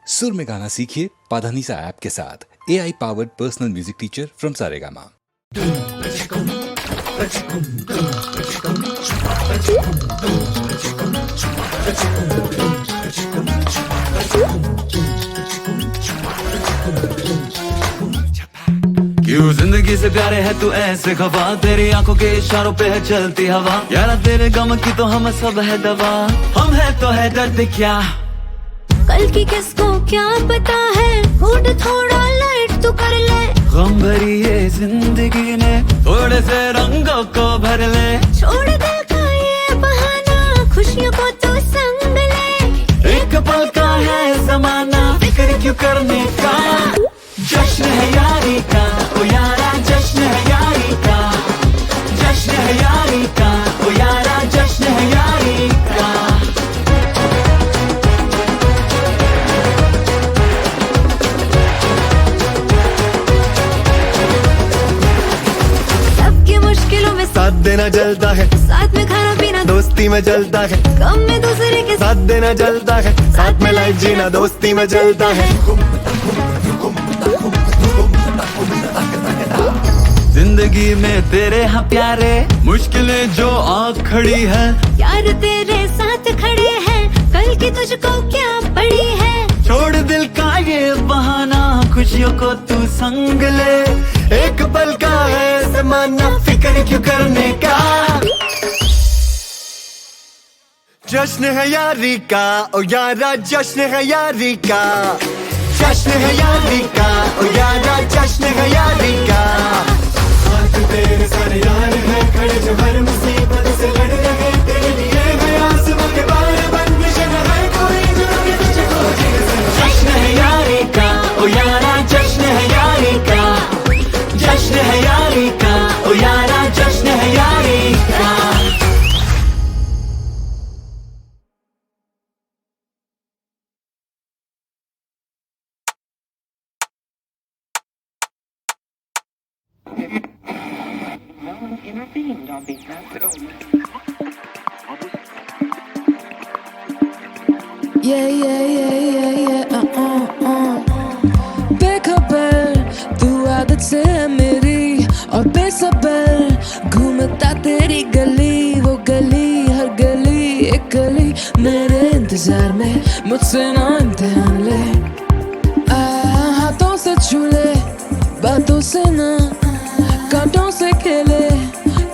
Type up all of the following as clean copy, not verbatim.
सुर में गाना सीखिए पाधानीसा ऐप के साथ। AI powered personal music teacher from Saregama. क्यों जिंदगी से प्यारे है तू ऐसे खफा, तेरी आंखों के इशारों पे है चलती हवा। यारा तेरे गम की तो हम सब है दवा, हम है तो है दर्द क्या। कल की किसको क्या पता है, मूड थोड़ा लाइट तू कर ले। गम भरी है जिंदगी ने थोड़े से रंगों को भर ले। छोड़ दे का ये बहाना, खुशियों को तो संग ले। एक पल का है जमाना, फिक्र क्यों करने का। जश्न है यारी का ओ यारा, जश्न है यारी का। जश्न है यारी का ओ यारा, जश्न है यारी का। सबकी मुश्किलों में साथ देना जलता है, साथ में खाना पीना, दोस्ती में जलता है। गम में दूसरे के साथ देना जलता है, साथ में लाइफ जीना दोस्ती में जलता है। जिंदगी में तेरे हाँ प्यारे, मुश्किलें जो आ खड़ी है। यार तेरे साथ खड़े हैं, कल की तुझको क्या पड़ी है। छोड़ दिल का ये बहाना, खुशियों को तू संग ले। एक पल का है जमाना, फिक्र क्यों करने का। जश्न है यारी का ओ यारा, जश्न है यारी का। जश्न है यारी का ओ यारा, जश्न है यारी का। हाथ तेरे सारे यार है खड़े, जो हर मुसीबत से लड़ रहे तेरे लिए है। आसमां के बार बंदिश न है कोई, जो कि तुझको जश्न है यारी का ओ यारा, जश्न है यारी का। जश्न है यारी का ओ यारा, जश्न है यारी का। intervened on behalf of बेखबर तू आदत से है मेरी, और बेसबर घूमता तेरी गली। वो गली हर गली एक गली, मेरे इंतजार में मुझसे ना इम्तिहान ले। हाथों से छू ले, बातों से ना, कांटों से खेले।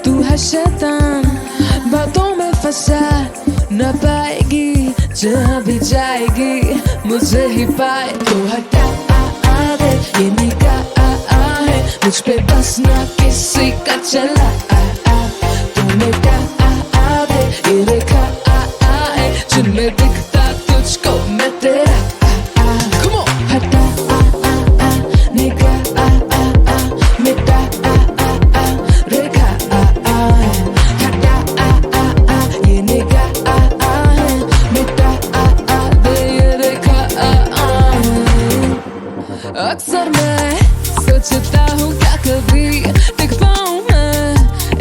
तू है शैतान, बातों में फंसा न पाएगी। जहाँ भी जाएगी मुझे ही पाए। तो हटा दे ये निगाह है, मुझ पे बस ना किसी का चला। तू मिटा दे ये रेखा है, जिनमें दिखता तुझको मैं तेरा। Come on, हटा निगाह, मिटा रेखा। हटा ये निगाह है, मिटा दे ये रेखा। अक्सर मैं सोचता हूँ क्या कभी टिक पाऊँ मैं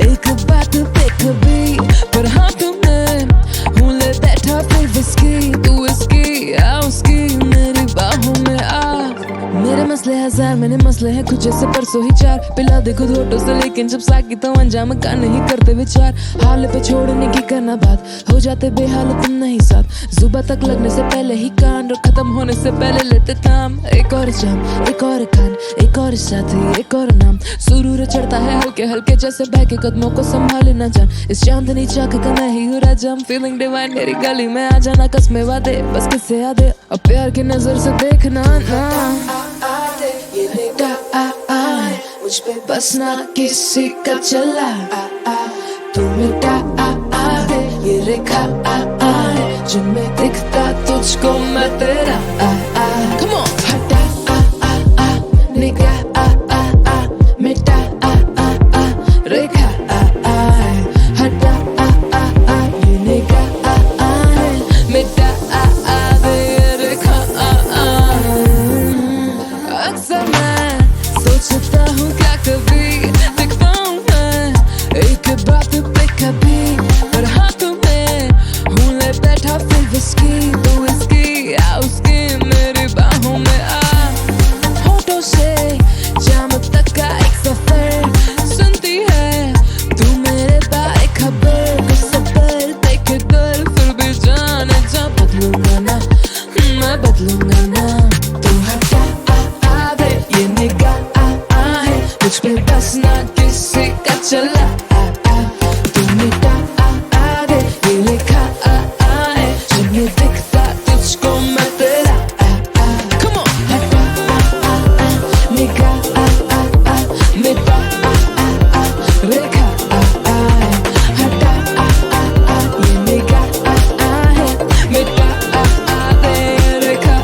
एक बात पे कभी, पर हाथों में हूँ ले बैठा फिर विस्की। तू इसकी आ उसकी, मेरी बाहों में आ। मेरे मसले हजार, मैंने मसले हैं कुछ जैसे परसों ही चार। पिला दे खुद होठों से, लेकिन जब साकी तो अंजाम का नहीं करते विचार। हाल पे छोड़ने की करना बात, हो जाते बेहाल तुम नहीं साथ। जुबा तक लगने से पहले ही कान, और खत्म होने से पहले लेते थाम। एक और जाम, एक और कान, एक और साथी, एक और नाम। सुरूर चढ़ता है हल्के हल्के जैसे बहके कदमों को संभाले न जान। इस चांदनी चाक का मैं ही हूँ राजा, फीलिंग डिवाइन। मेरी गली में आ जाना कसमें वादे, बस किससे यादे और प्यार की नजर से देखना ना। ये निगाह है, मुझ पे बस ना किसी का चला। तू मिटा दे ये रेखा है, जिनमें दिखता तुझको मैं तेरा। Come on, हटा निगाह, मिटा रेखा। हटा ये निगाह है, मिटा दे ये रेखा। अक्सर मैं सोचता हूँ क्या कभी टिक पाऊँ मैं एक बात पे कभी, पर हाथों में हूँ ले बैठा फिर विस्की। तू इसकी आ उसकी, मैं बदलूंगा ना। तू हटा दे ये निगाह है मुझ पे बस ना किसी का चला। तू मिटा दे ये लिखा है जब ये दिखता तुझको मैं तेरा। Come on, हटा निगाह मिटा रेखा हटा ये निगाह है मिटा दे रेखा।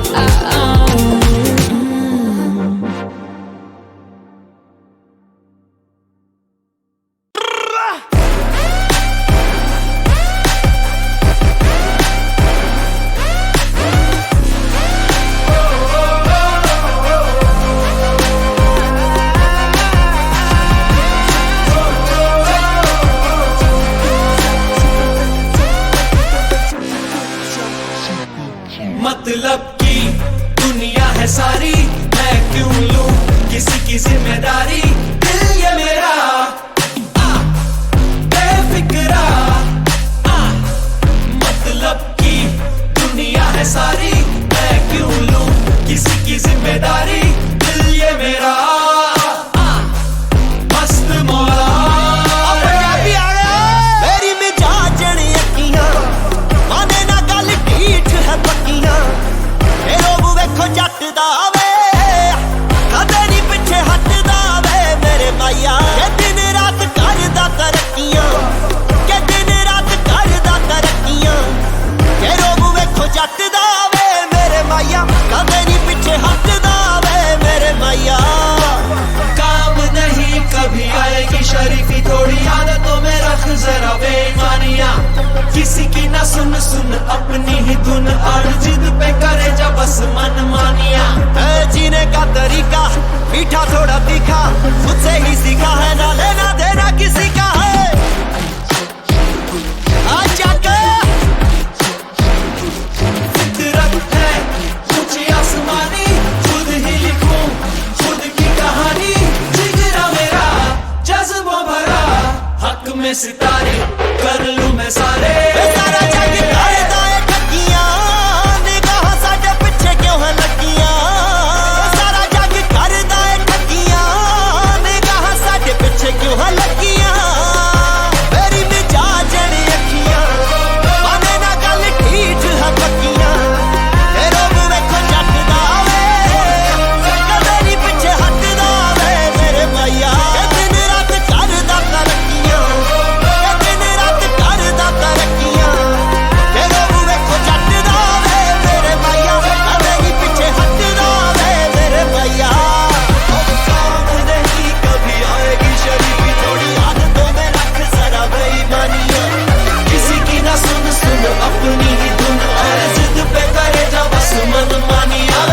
मतलब की दुनिया है सारी, मैं क्यों लूं किसी की जिम्मेदारी। दिल ये मेरा बेफिक्रा, मतलब की दुनिया है सारी, मैं क्यों लूं किसी की जिम्मेदारी। दिल ये मेरा मस्त मौला। मेरी मिजाज जड़ी अखियां माने ना गल ढीठ है पक्कियां। ए लोग वेखो जट दा वे कदे नी पिछे हटदा वे मेरे माया। के दिन रात करदा तरक्कियां, के दिन रात करदा तरक्कियां। के लोग वेखो जट दा वे मेरे माया, कदे नी पिछे हटदा वे मेरे माया। काम नहीं कभी आएगी शरीफी, थोड़ी आदतों में रख जरा बेईमानियां। किसी की ना सुन सुन अपनी ही धुन, और जिद पे करे जा बस मन मानिया। जीने का तरीका मीठा थोड़ा तीखा, खुद से ही सीखा है, ना लेना देना किसी का है। आजा के फितरत है कुछ आसमानी, खुद ही लिखूं खुद की कहानी। जिगरा मेरा जज्बों भरा, हक में सितारे कर लूं मैं सारे। सारा जग करदा है ठगियां, निगाह साडे पिछे क्यों है लगियां। सारा जग करदा है ठगियां, निगाह साडे पिछे क्यों है लगियां। मेरी मिजाज जड़ी अखियां माने ना गल ढीठ है पक्कियां। ए लोग वेखो जट दा वे कदे नी पिछे हटदा वे मेरे माया। के दिन रात करदा तरक्कियां, के दिन रात करदा तरक्कियां। के लोग वेखो जट दा वे मेरे माया, कदे नी पिछे हटदा वे मेरे माया। काम नहीं कभी आएगी शरीफी, थोड़ी आदतों में रख जरा बेईमानियां। किसी की ना सुन सुन अपनी ही धुन, और जिद पे करे जा बस मन मानिया।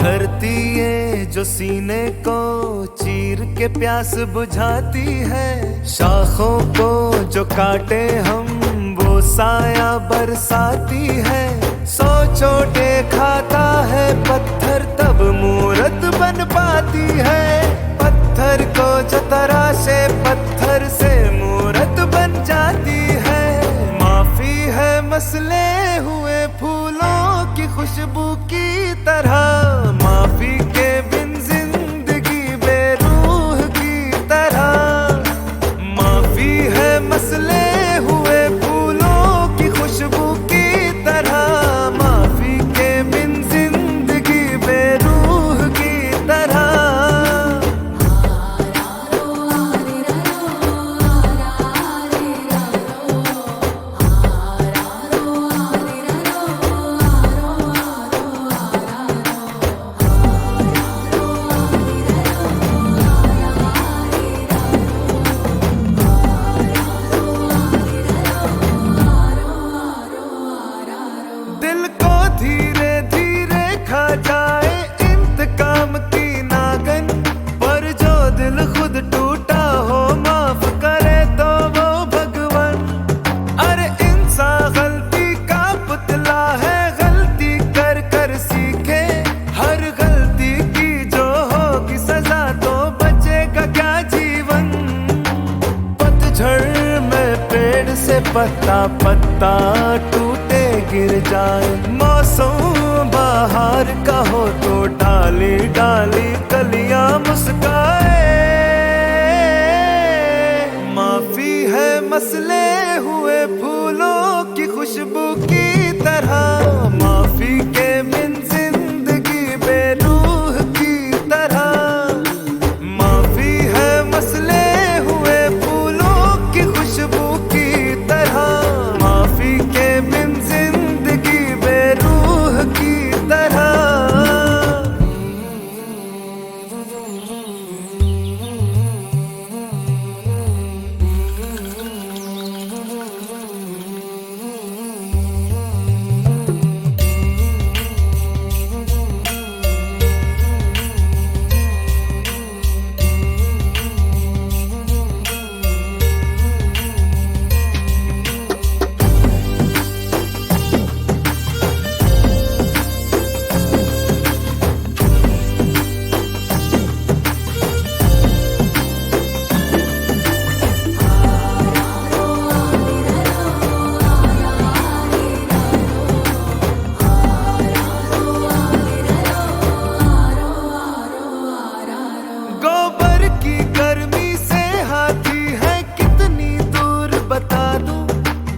धरती ये जो सीने को चीर के प्यास बुझाती है, शाखों को जो काटे हम वो साया बरसाती है। सौ चोटे खाता है पत्थर तब मूरत बन पाती है। पत्थर को जो तराशे पत्थर से मूरत बन जाती है। माफी है मसले हुए फूलों की खुशबू की तरह, माफी के बिन जिंदगी बेरूह की तरह। माफी है मसले हुए फूलों की खुशबू की तरह, माफी के बिन जिंदगी बेरूह की तरह। पत्ता पत्ता टूटे गिर जाए, मौसम बाहर का हो तो डाली डाली कलियां मुस्काए। माफी है मसले हुए फूलों की खुशबू की तरह, माफी के बिन जिंदगी बेरूह की तरह। माफी है मसले हुए फूलों की खुशबू की तरह, माफी के बिन जिंदगी बेरूह की तरह। गोबर की गर्मी से हाथी है कितनी दूर बता दूं,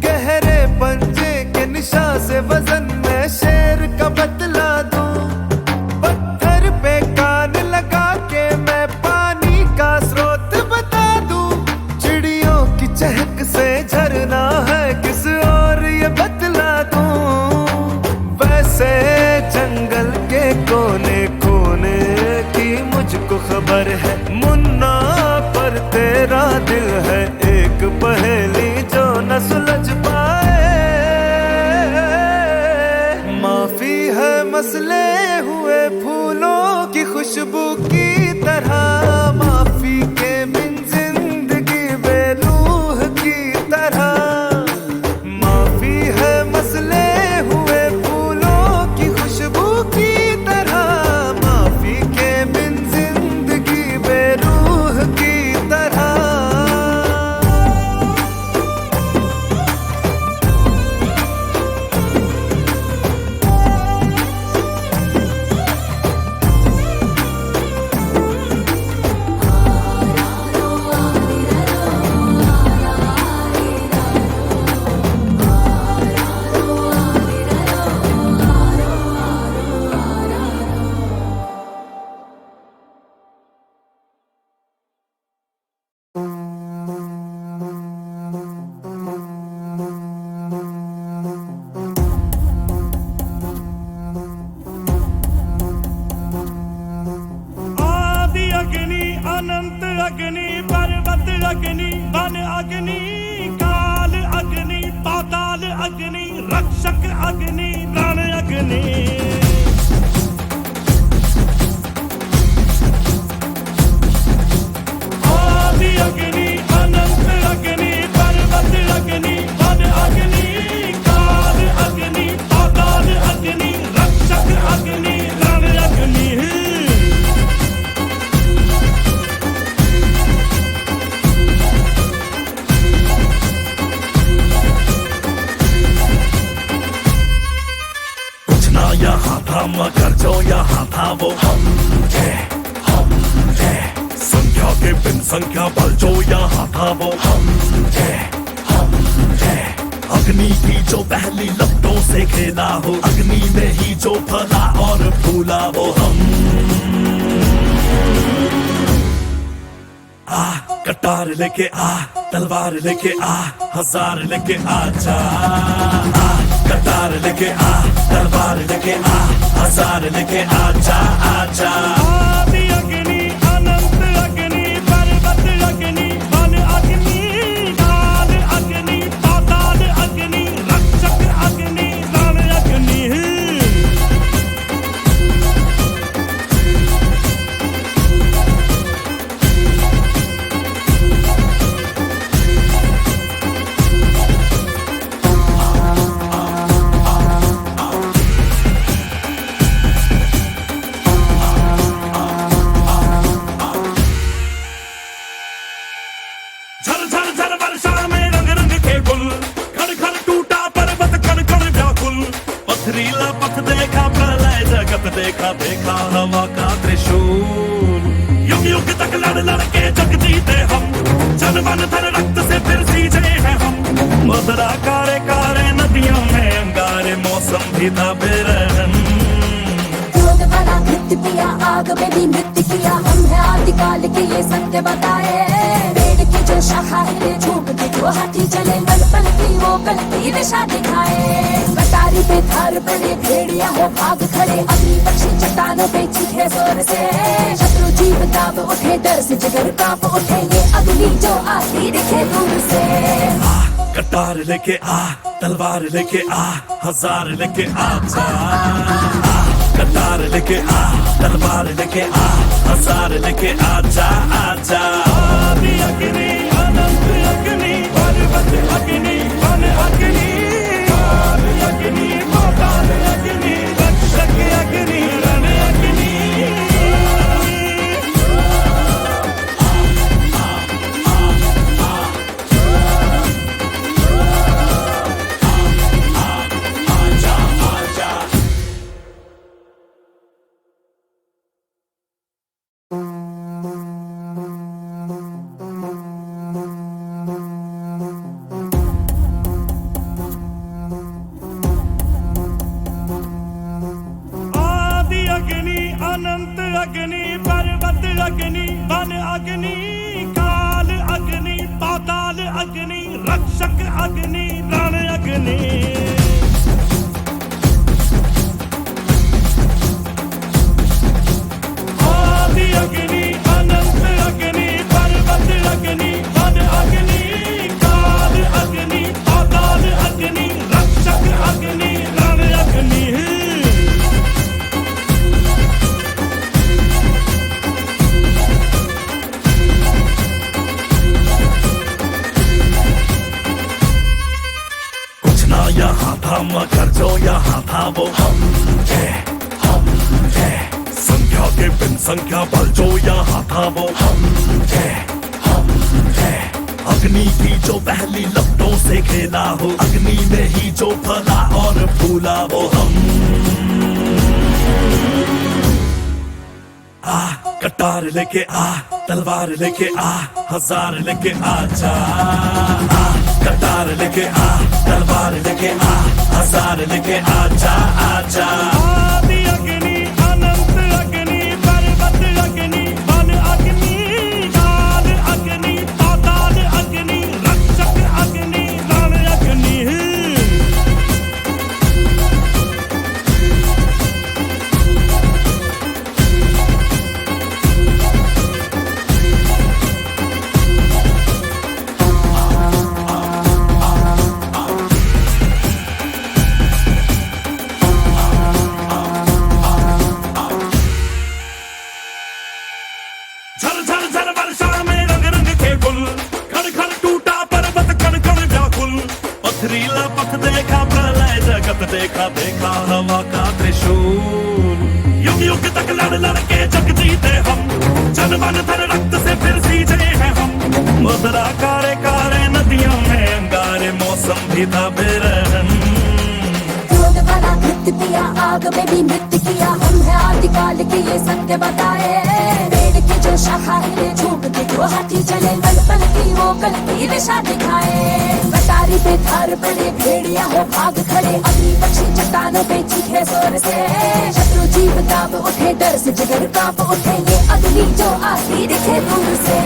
गहरे पंजे के निशा से वजन में शेर का बतला दूं। पत्थर पे कान लगा के मैं पानी का स्रोत बता दूं, चिड़ियों की चहक से झरना है किस और ये बतला दूं। वैसे जंगल के कोने कोने की मुझको खबर है, मुन्ना पर तेरा दिल है एक पहेली जो न सुलझ पाए। माफी है मसले हुए फूलों की खुशबू की तरह, माफी के बिन जिंदगी बेरूह की तरह। माफी है मसले हुए फूलों की खुशबू की तरह, माफी के बिन जिंदगी बेरूह की तरह। आदि अग्नि अनंत अग्नि पर्वत अग्नि वन अग्नि काल अग्नि पाताल अग्नि रक्षक अग्नि रण अग्नि। आदि अग्नि अनंत अग्नि पर्वत अग्नि वन अग्नि काल अग्नि पाताल अग्नि रक्षक अग्नि रण अग्नि। कुछ ना यहाँ था मगर जो यहाँ था वो हम थे, हम थे। संख्या के बिन संख्या बल जो यहाँ था वो हम थे, हम थे। अग्नि की जो पहली लपटों से खेला हो, अग्नि में ही जो फला और फूला वो हम। आ कटार लेके आ, तलवार लेके आ, हजार लेके आ जा। कटार लेके आ, तलवार लेके आ, हजार लेके आ जा, आ जा। आदि अग्नि अनंत अग्नि पर्वत अग्नि वन अग्नि काल अग्नि पाताल अग्नि रक्षक अग्नि रण अग्नि। देखा देखा हवा का त्रिशूल। युग युग तक लड़ लड़ के जग जीते हम, जन मन धन रक्त से फिर सींचे हैं हम। मदरा कारे कारे नदियों में अंगारे, मौसम भी था बेरहम। क्रोध बना नृत्य किया, आग में भी नृत्य किया, हम है आदिकाल के ये सत्य बताए। पेड़ की जो शाखा हिले, झूम के जो हाथी चले, पल पल की वो कल की दिशा दिखाए। कटारी पे थार पड़े, भेड़िया हो भाग खड़े, अग्नि पक्षी चट्टानों पे चीखे जोर से। शत्रु जीव दाब उठे, डर से जिगर कांप उठे, ये अग्नि जो आती दिखे दूर से। कटार लेके आ, तलवार लेके आ, हजार लेके आ जा। कटार लेके आ, तलवार लेके आ, हजार लेके आ जा, आ जा। आदि अग्नि अनंत अग्नि, पर्वत अग्नि वन अग्नि, काल अग्नि पाताल अग्नि, रक्षक अग्नि रण अग्नि। अनंत अग्नि, पर्वत अग्नि, वन अग्नि, काल अग्नि, पाताल अग्नि, रक्षक अग्नि, रण अग्नि। आदि अग्नि अनंत अग्नि, पर्वत अग्नि, वन अग्नि, काल अग्नि, पाताल अग्नि, रक्षक अग्नि, रण अग्नि। यहाँ था मगर जो यहाँ था वो हम थे, हम थे। संख्या के बिन संख्या बल जो यहाँ था वो हम थे, हम थे। अग्नि की जो पहली लपटों से खेला हो, अग्नि में ही जो फला और फूला वो हम। आ कटार लेके आ, तलवार लेके आ, हजार लेके आ जा। कटार लेके आ, तलवार लेके आ, हजार लेके आ जा, आ जा। आदि अग्नि अनंत अग्नि, पर्वत अग्नि, वन अग्नि, काल अग्नि, पाताल अग्नि, रक्षक अग्नि, रण अग्नि। पथरीला पथ देखा, प्रलय जगत देखा देखा हवा का त्रिशूल। युग युग तक लड़ लड़ के जग जीते हम, जन मन धन रक्त से फिर सींचे हैं हम। मदरा कारे कारे नदियों में अंगारे, मौसम भी था बेरहम। क्रोध बना नृत्य किया, आग में भी नृत्य किया, हम है आदिकाल के ये सत्य बताए। पेड़ की जो शाखा हिले, झूम के जो हाथी चले, पल पल की वो कल की दिशा दिखाए। कटारी पे थार पड़े, भेड़िया हो भाग खड़े, अग्नि पक्षी चट्टानों पे चीखे जोर से। शत्रु जीव दाब उठे, डर से जिगर कांप उठे, ये अग्नि जो आती दिखे दूर से।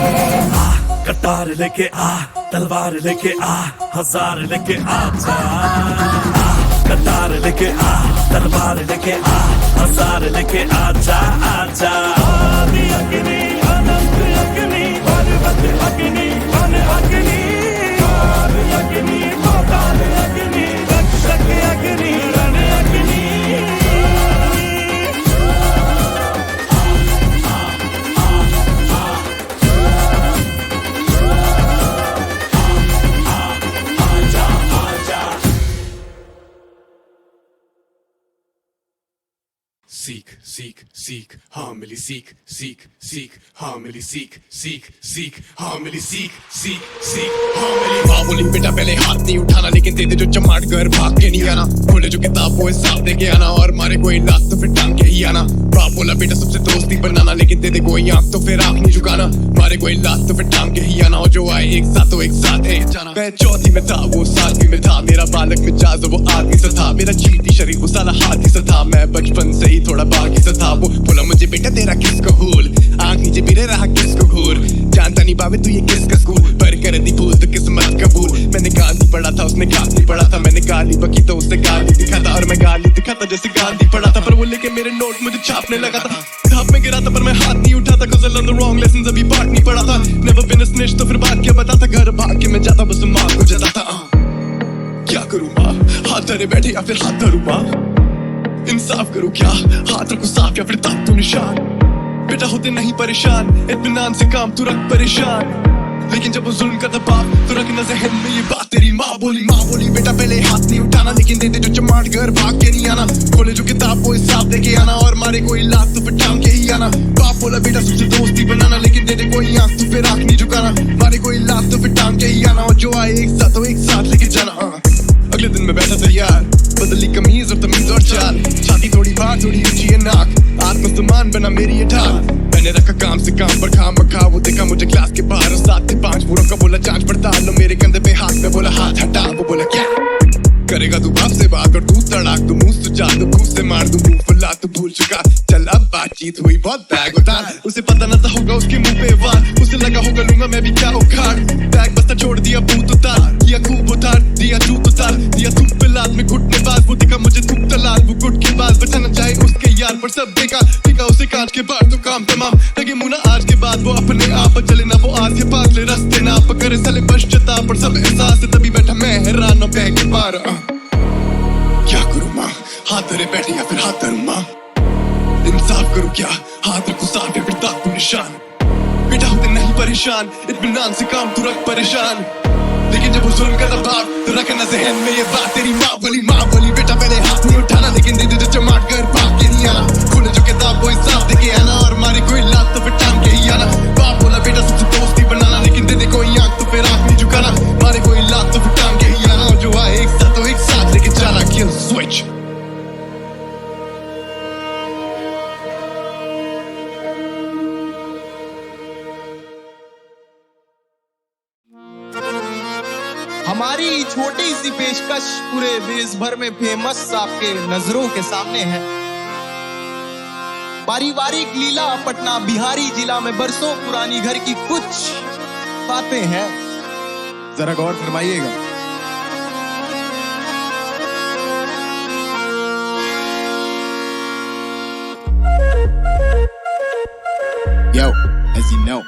कटार लेके आ, तलवार लेके आ, हजार लेके आ जा। कटार लेके आ, तलवार लेके आ, हजार लेके आ जा, आ जा। आदि अग्नि अनंत अग्नि, पर्वत अग्नि, वन अग्नि, काल अग्नि, पाताल अग्नि, रक्षक अग्नि, रण अग्नि। सीख सीख सीख हाँ मिली सीख सीख सीख हाँ मिली सीख सीख सीख हाँ मिली सीख सीख सीख हाँ मिली। माँ बोली बेटा पहले हाथ नहीं उठाना, लेकिन दे दे जो चमाट घर भाग के नहीं आना। खोले जो किताब वो हिसाब दे के आना, और मारे कोई लात तो फिर टांग के ही आना। बाप बोला बेटा सबसे दोस्ती बनाना, लेकिन दे दे कोई आंख तो फिर आंख नहीं झुकाना। मारे कोई लात तो फिर टांग के ही आना, और जो आए एक साथ तो एक साथ है जाना। मैं चौथी में था वो सातवीं में था, मेरा बालक मिजाज वो आदमी सा था। मेरा चीटी शरीर वो साला हाथी सा था। मैं बचपन से ही थोड़ा बागी सा था। वो बोला मुझे बेटा तेरा किसको भूल, आंख नीचे बिरे रहा किसको घूर। जानता नहीं बाबे तू ये किसका स्कूल, पर कर दी भूल तो किस्मत कबूल। मैंने गाली पढ़ा था उसने गाली पढ़ा था, मैंने गाली बकी तो उससे गाली दिखा था, और मैं गाली दिखा था जैसे गाली पढ़ा था। पर वो लेके मेरे नोट मुझे छापने लगा था। धाप में गिरा था पर मैं हाथ नहीं उठाता, cause I learned the wrong lessons, अभी पाठ नहीं पढ़ा था। Never been a snitch तो फिर बात क्या बताता, घर भाग के मैं जाता बस माँ को जताता। क्या करूँ माँ, हाथ धरे बैठे या फिर हाथ धरूँ माँ। इंसाफ करूँ क्या, हाथ रखूँ साफ या फिर ताक तू निशान। बेटा होते नहीं परेशान, इत्मीनान से काम तू रख परेशान। लेकिन जब वो जुल्म का दबाव तो रखना ज़हन में ये बात तेरी माँ बोली बेटा पहले हाथ नहीं उठाना, लेकिन दे दे जो चमाट घर भाग के नहीं आना। खोले जो किताब वो हिसाब दे के आना, और मारे कोई लात तो फिर टांग के ही आना। बाप बोला बेटा सबसे दोस्ती बनाना, लेकिन दे दे कोई आंख तो फिर आंख नहीं झुकाना। मारे कोई लात तो फिर टांग के ही आना, और जो आए एक साथ तो एक साथ लेके जाना। अगले दिन मैं बैठा था यार, बदली कमीज और तमीज और चाल। छाती थोड़ी बाहर थोड़ी ऊंची है नाक, आत्मसम्मान बना मेरी ये ढाल। मैंने रखा काम से काम पर खाम रखा, वो देखा मुझे क्लास के बाहर और 7 से 5 पूरा का बोला जांच पड़ताल लो। मेरे कंधे पे हाथ में बोला हाथ हटा, वो बोला क्या करेगा तू बाप से बात, और तू तड़ाक तू मुंह सुझा दू घूस से मार दू मुंह फुला तू भूल चुका। चल अब बातचीत हुई बहुत बैग उतार, उसे पता न था होगा उसके मुंह पे वार। उसे लगा होगा लूंगा मैं भी क्या उखाड़, बैग बस्ता छोड़ दिया बूत उतार। किया खूब उतार दिया जूत उतार, दिया थूक पे लात में घुटने बाज। वो देखा मुझे थूक तलाल वो गुट के बाद, बचाना चाहे उसके यार पर सब देखा देखा उसे कांच के बाहर तो काम तमाम। लगे मुना आज के बाद वो अपने आप चले ना, वो आज के पास ले रास्ते ना पकड़े साले पश्चाताप पर सब एहसास से। तभी बैठा मैं हैरान और बह के पार। क्या करूँ माँ, हाथ धरे बैठे या फिर हाथ धरूँ माँ। इंसाफ करूँ क्या, हाथ रखूँ साफ या फिर ताक तू निशान। बेटा होते नहीं परेशान, इत्मीनान से काम तू रख परेशान। लेकिन जब वो जुल्म का दबाव तो रखना ज़हन में ये बात तेरी माँ बोली बेटा पहले हाथ नहीं उठाना, लेकिन दे दे जो चमाट कर भाग के नहीं आना। खोले जो किताब वो हिसाब दे के आना, और मारे कोई लात तो फिर टांग के ही आना। बाप बोला बेटा सबसे दोस्ती बनाना, लेकिन दे दे कोई आंख तो फिर आंख नहीं झुकाना। मारे कोई लात तो फिर टांग के ही आना, और जो आए एक साथ तो एक साथ लेके जाना। Kill switch. हमारी छोटी सी पेशकश पूरे देश भर में फेमस आपके नजरों के सामने है। पारिवारिक लीला पटना बिहारी जिला में बरसों पुरानी घर की कुछ बातें हैं, जरा गौर फरमाइएगा। Yo, as you know,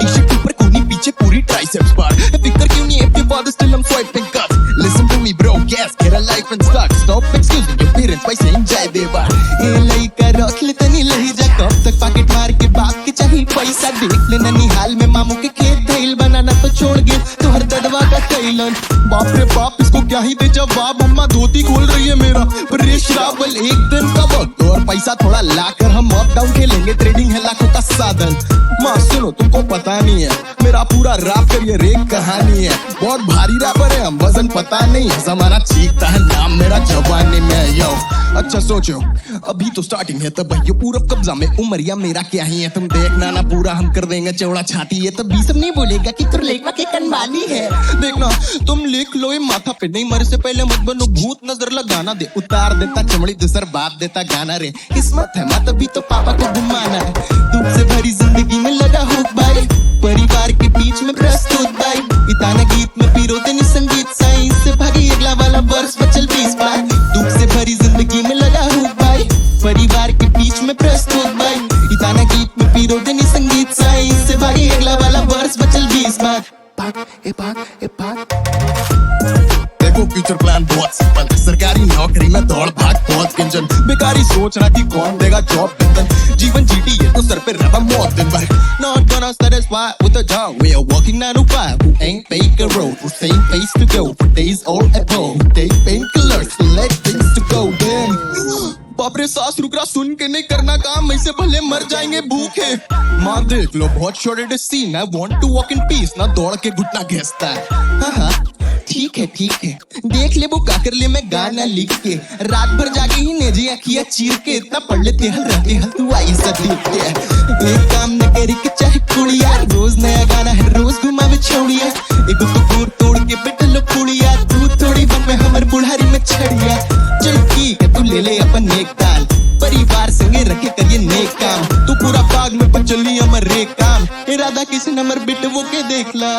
T shirt ऊपर कोनी पीछे पूरी ट्राइसेप्स बार। फिकर क्यों नहीं अपने बाद still I'm swiping cuts. Listen to me bro, gas, get a life and start. Stop excusing your parents by saying जय देवा। ये लइका रखले तनी लही जा, कब तक पॉकेट मार के बाप के चाहिए पैसा। देख ले ननिहाल में मामू के खेत धैल, बनाना तो छोड़ गए तो हर दड़वा का कैलन। बाप रे बाप इसको क्या ही दे जवाब, अम्मा धोती खोल रही है मेरा परेश रावल। एक दिन का वक्त और पैसा थोड़ा लाकर हम अप डाउन खेलेंगे, ट्रेडिंग है लाखों का साधन। माँ सुनो तुमको पता नहीं है, मेरा पूरा रैप करियर एक कहानी है। बहुत भारी रैपर है हम, वजन पता नहीं है, जमाना चीखता है नाम मेरा जवानी में। यो अच्छा सोचो अभी तो स्टार्टिंग है, तब ये पूरा कब्जा में उमरिया मेरा क्या ही है। तुम देखना ना पूरा हम कर देंगे चौड़ा छाती है, तब भी सब नहीं बोलेगा कि तुम लेखवा के कनवानी है। देखना तुम लिख लो ये माथा पे, नहीं मरे से पहले मत बनो भूत, नजर लगाना दे। उतार देता चमड़ी दूसर बाप देता गाना रे। किस्मत है माँ तभी तो पापा को घुमाना है। दुख से भरी जिंदगी में लगा हुक भाई, परिवार के बीच में प्रस्तुत भाई। इताना गीत में पीरो तेनी संगीत साइंस से भागी अगला वाला वर्ष बचल 20 बार। दुख से भरी जिंदगी में लगा हुक भाई, परिवार के बीच में प्रस्तुत भाई। इताना गीत में पीरो तेनी संगीत साइंस से भागी अगला वाला वर्ष बचल 20 बार। देखो फ्यूचर प्लान बहुत सिंपल, सरकारी नौकरी में दौड़ भाग बहुत गंजन। बेकारी सोच रहा कि कौन देगा जॉब बंधन, जीवन जीती है तो सर पे रहा मौत दिन भर। Not gonna satisfy with a job, we are working 9 to 5. Who ain't fake a road, who same face to go for days all at home. Take painkillers to let things to go then. बाप रे सास रुक रहा, सुन के नहीं करना काम, ऐसे भले मर जाएंगे भूखे। माँ देख लो बहुत shorted scene, I want to walk in peace, ना दौड़ के घुटना घिसता है। हाँ ठीक है देख ले वो का कर ले, मैं गाना लिख के रात भर जाके ही नेजी अखिया चीर के, इतना पढ़ लेते हल रहते हल तू आई सब देख के। एक काम न करी के चाहे कुड़िया, रोज नया गाना है रोज घुमावे छोड़िया, एगो कपूर तोड़ के बैठलो पुड़िया, तू थोड़ी बन में हमर बुढ़ारी में छड़िया। चल ठीक है तू ले ले अपन नेक ताल, परिवार संगे रखे करिए नेक काम, तू पूरा बाग में पचली अमर रे काम, इरादा किसी नंबर बिट वो के देख ला।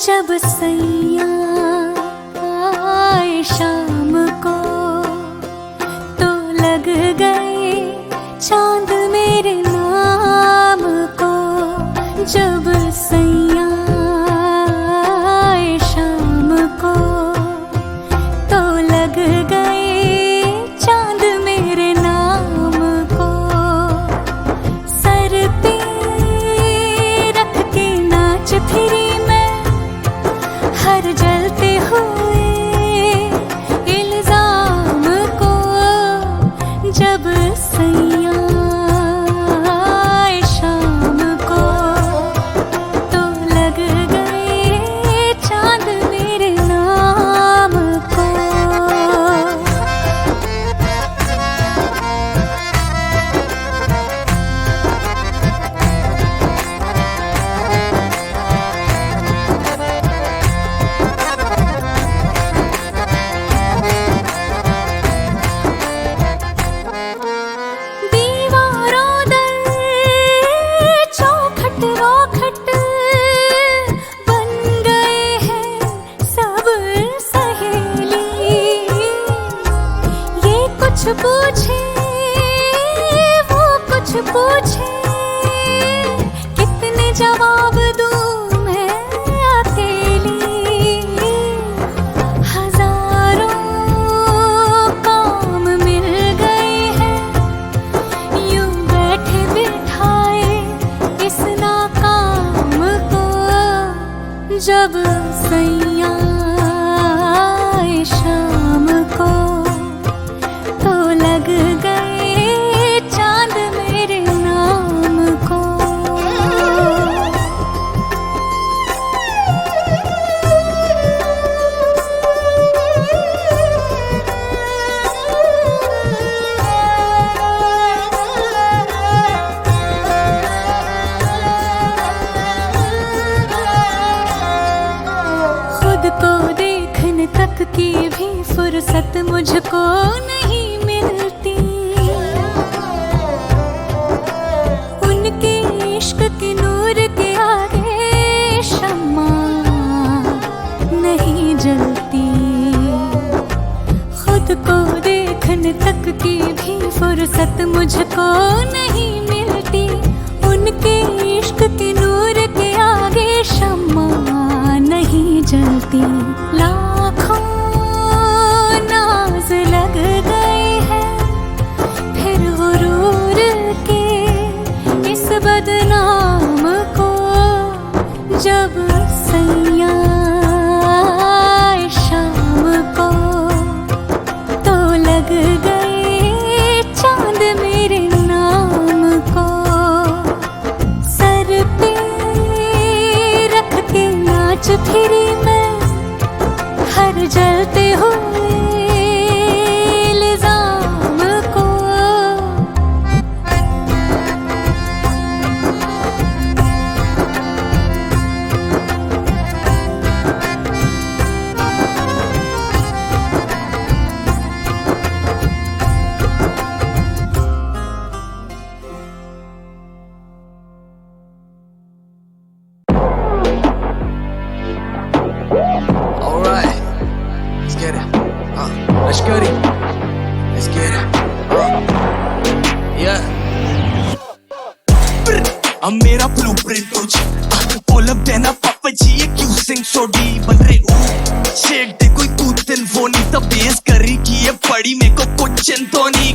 जब सैया आए शाम को तो लग गए चांद मेरे नाम को, जब सैया आए शाम को तो लग गए चांद मेरे नाम को, सर पे रख के नाच फिरी हर जलते हुए इल्जाम को, जब सैया आए शाम को तो लग गए चांद मेरे नाम को। पूछे वो कुछ पूछे, कितने जवाब दूं मैं अकेली, हजारों काम मिल गए हैं यूं बैठे बिठाए इस नाकाम को, जब सैया आए शाम को तो लग गए चांद मेरे नाम को। खुद को देखने तक की भी फुर्सत मुझको नहीं मिलती, उनके इश्क के नूर के आगे शम्मा नहीं जलती, खुद को देखने तक की भी फुर्सत मुझको नहीं मिलती, उनके इश्क के नूर के आगे शम्मा नहीं जलती, लाखों नाज लग गए हैं फिर गुरूर के इस बदनाम को, जब सैया आए शाम को तो लग गए चांद मेरे नाम को, सर पे रख के नाच फिरी मैं हर जलते हुए इल्जाम को। Let's get it. Let's get it. Yeah. अब मेरा ब्लूप्रिंट तो जी पुल अप देना पापा जी ये क्यों सिंग सो डी बन रहे ओ शेड दे कोई तू दिल वो नहीं तो बेस करी कि ये पड़ी मेरे को कुछ तो नहीं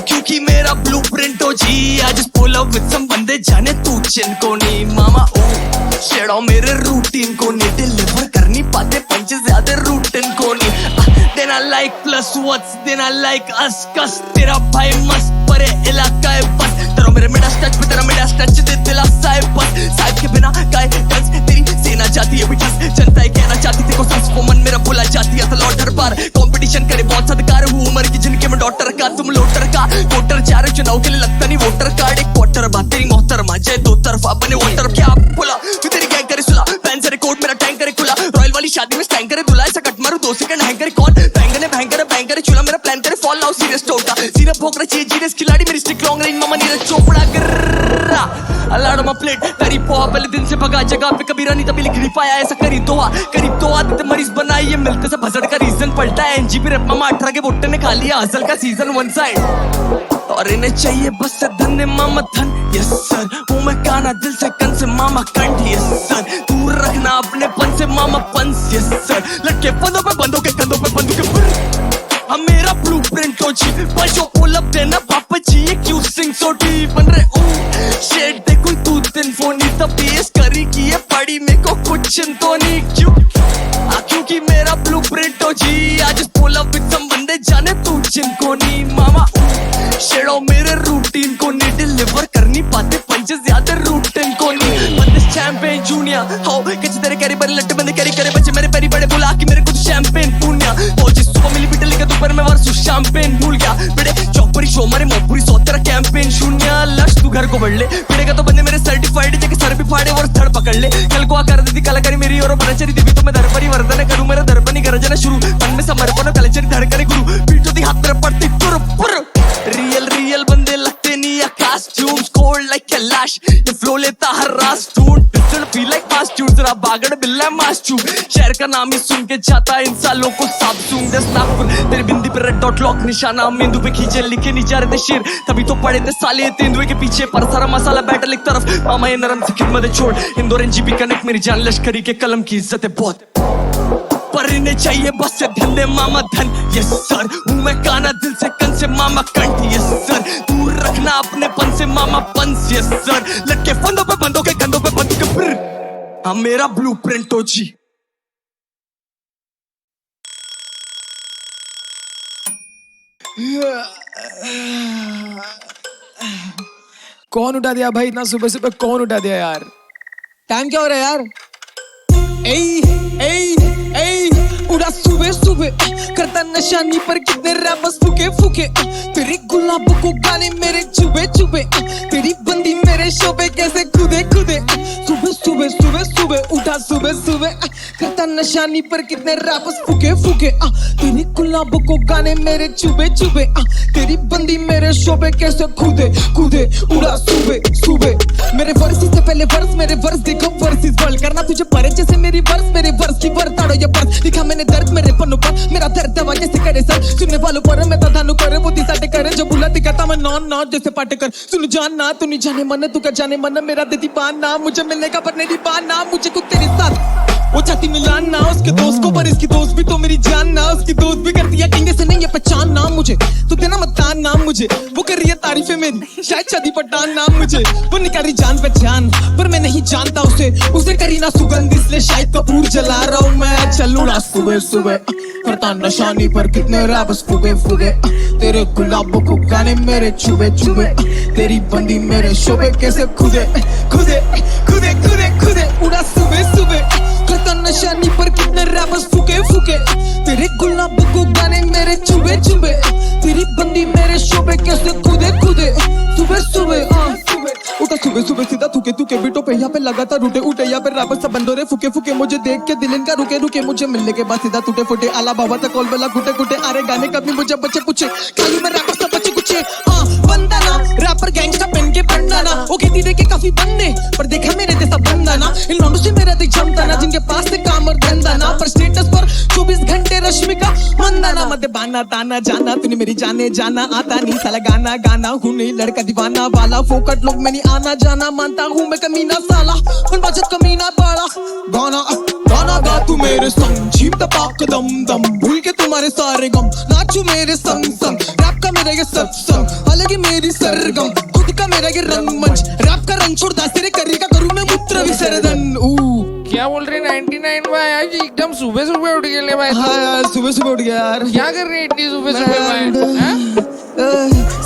क्योंकि मेरा ब्लूप्रिंट हो जी आज पुल अप विद सम बंदे जाने तू चिनको नहीं मामा ओ शेडो मेरे रूटीन को नहीं डिलीवर कर नहीं पाते पंच ज्यादा रूटीन को नहीं देना लाइक प्लस व्हाट्स देना लाइक अस कस तेरा भाई मस्त परे इलाका है बस तेरा मेरे मिडास टच पे तेरा मिडास टच दे दिला साइब बस साइब के बिना काय टच तेरी सेना जाती है बिटस जनता है कहना चाहती तेरे को सांस को मन मेरा भुला जाती है तलौट हर बार कंपटीशन करे बहुत सदकार हूँ उम्र की जिनके मैं डॉक्टर का तुम लोटर का वोटर जा रहे चुनाव के लिए लगता नहीं वोटर कार्ड एक क्वार्टर बात तेरी मोहतरमा जय दो तरफा बने वोटर क्या बोला तू तेरी गैंग करे सुला पैन से कोट मेरा टैंक करे खुला रॉयल वाली शादी में स्टैंक करे दुला ऐसा कट मारू 2 सेकंड हैंग करे कौन बैंक करे चूल्हा मेरा प्लान करे फॉल नाउ सीरियस टोटा सीधा भोग रही चाहिए जीनियस खिलाड़ी मेरी स्टिक लॉन्ग रेंज मामा नीरज चोपड़ा गर्रा अलाड़ो मा प्लेट तेरी पोहा पहले दिन से भगा जगह पे कभी रानी तभी लिख नहीं पाया ऐसा करीब तो आदत मरीज बनाई ये मिलते से भसड़ का रीजन पलटा है एनजीपी रेप मामा 18 के बोट्टे ने खा लिया हसल का सीजन 1 साइड और इन्हें चाहिए बस धन मामा धन यस सर हूँ मैं काना दिल से कन से मामा कंठ यस सर दूर रखना अपने पन से मामा पंस यस सर लटके बंदों पे बंदों के कंधों पे बंदूक के हम मेरा ब्लूप्रिंट हो जी बचो पुल अप देना पापा जी ये क्यों सिंग सो डी बन रहे ओ शेड दे कोई तू दिन फोनी तब बेस करी कि ये पड़ी मेरे को कुछ तो नहीं क्योंकि मेरा ब्लूप्रिंट हो जी आज पुल अप विद सम बंदे जाने तू जिनको नहीं मामा शेडो मेरे रूटीन को नहीं डिलीवर कर नहीं पाते पंच ज्यादा रूटीन को नहीं बंदे चैंपियन जूनियर हाउ किसी तेरे कैरी बड़े लट्टे बंदे कैरी करे बच्चे मेरे पैरी बड़े बुला के मेरे को शैंपेन पुण्या ओ जिस सुबह मिली बिटल के दोपहर में वर्ष शैंपेन भूल गया बेटे चौपरी शो मारे मोपुरी सो तेरा कैंपेन शून्य लक्ष तू घर को बढ़ ले पड़ेगा तो बंदे मेरे सर्टिफाइड जगह सर भी फाड़े और धड़ पकड़ ले कल को आकर दी कलाकारी मेरी और बनचरी देवी तो मैं धर परिवर्तन करूं मेरा दर्पणी गरजना शुरू मन में समर्पण कलचरी धड़कने गुरु पीठो दी हाथ मेरा पड़ती पुर रियल बंदे लगते नहीं या costumes cold like a lash ये flow लेता हर रास टूट pistol feel like fast tune जरा बागड़ बिल्ला मास्टू शहर का नाम ही सुन के जाता इन सालों को साफ सूंघ दे नागपुर तेरी बिंदी पे रेड डॉट लॉक निशाना मेंदू पे खींचे लिखे नहीं जा रहे थे शेर तभी तो पड़े थे साले तेंदुए के पीछे पर सारा मसाला बैटल एक तरफ मामा ये नरम से खिदमत छोड़ इंदौर एनजीपी कनेक्ट मेरी जान लश्करी के कलम की इज्जत है बहुत पर इन्हें चाहिए बस से धन दे मामा धन यस सर हूँ मैं काना दिल से कन से मामा कंठ यस सर दूर रखना अपने पन से मामा पंस यस सर लटके फंदों पे बंदों के कंधों पे बंदूक के फिर हम मेरा ब्लूप्रिंट हो जी कौन उठा दिया भाई इतना सुबह सुबह कौन उठा दिया यार टाइम क्या हो रहा है यार उड़ा सुबह सुबह करता नशानी पर कितने रैपर्स फूके तेरी गुलाबों को गाने मेरे चुबे तेरी बंदी मेरे शोबे कैसे खुदे सुबह उठा सुबह करता नशानी पर कितने रैपर्स फूके तेरी गुलाबों को गाने मेरे चुबे तेरी बंदी मेरे शोबे कैसे खुदे उड़ा सुबह मेरे वर्स से पहले वर्स मेरे वर्स देखो वर्सेस वर्ल्ड करना तुझे परे जैसे मेरे वर्स की वर्ताड़ो ये बस दिखा मैंने दर्द मेरे पन्नों पर मेरा दर्द दवा कैसे करे सर सुनने वालों पर मैं तादानु करे बुद्धि साटे करे जो बुला दिखाता मैं नॉन जैसे पाटे कर सुन जानना तू नहीं जाने मन तू क्या जाने मन मेरा देती पान ना मुझे मिलने का पर नहीं पान ना मुझे कुछ तेरे साथ वो चाहती मिलान ना उसके दोस्त को पर इसकी दोस्त भी तो मेरी जान ना उसकी दोस्त भी करती है टिंगे से नहीं ये पहचान नाम मुझे तो देना मतान नाम मुझे वो कर रही है तारीफें मेरी शायद शादी पठान नाम मुझे वो निकाली जान पहचान पर मैं नहीं जानता उसे करी ना सुगंध इसलिए शायद कपूर जला रहा हूँ मैं चलूड़ा सुबह करता नशानी पर कितने रैपर्स फूके तेरे गुलाबों को गाने मेरे चुबे तेरी बंदी मेरे शोबे कैसे खुदे उड़ा सुबह करता नशानी पर कितने रैपर्स फूके तेरे गुलाबों को गाने मेरे चुबे तेरी बंदी मेरे शोबे कैसे खुदे सुबह उठा सुबह सीधा थूके बीटों पे यहाँ पे लगातार उठे यहाँ पे रैपर सब बंदोरे फूके मुझे देख के दिल इनका रुके मुझे मिलने के बाद सीधा टूटे फूटे आला बाबा तक कॉल बेला कुटे अरे गाने कभी मुझे बच्चे पूछे खाली में रैपर सब बच्चे कुछ बंदाना, रैपर गैंगस्टर पहन के बंदाना। वो खेती देखे काफी बनने, पर देखा मेरे जैसा बंदाना। इन लौंडों से मेरा दिल जमता ना, जिनके पास से काम और धंधा ना, पर स्टेटस पर 24 घंटे रश्मिका मंदाना। मत बाना ताना जाना, तूने मेरी जाने जाना, आता नहीं साला गाना गाना। हूँ नहीं लड़का दीवाना वाला, फोकट लोग में नहीं आना जाना, मानता हूँ मैं कमीना साला, उन बचत कमीना बाड़ा। गाना गाना गा तू मेरे संग, झीम तपाक दम दम, भूल के तुम्हारे सारे गम, नाचू मेरे संग संग। रैप का मेरा ये सत्संग, अलग ही मेरी सरगम, खुद का मेरा ये रंगमंच। रैप का रंग छोड़ दास तेरे करी का करूँ मैं मूत्र विसर्जन। क्या बोल रहे 99 भाई, आज एकदम सुबह सुबह उठ गए भाई। हाँ यार सुबह सुबह उठ गया यार। क्या कर रहे इतनी सुबह सुबह भाई?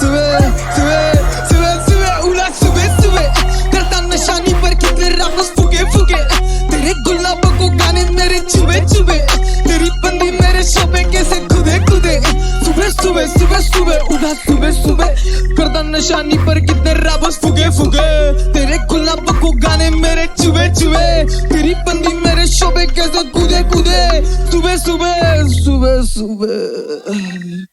सुबह सुबह सुबह सुबह उड़ा सुबह सुबह, करता नशानी पर कितने रापस फुके फुके। तेरे गुलाबों को गाने मेरे चुबे चुबे, तेरी बंदी मेरे शोबे कैसे खुदे खुदे। सुबह सुबह सुबह सुबह उड़ा सुबह सुबह, करता नशानी पर कितने रापस फुके फुके। तेरे गुलाबों को गाने मेरे चुबे चुबे, तेरी बंदी मेरे शोबे कैसे कूदे कूदे। सुबह सुबह सुबह सुबह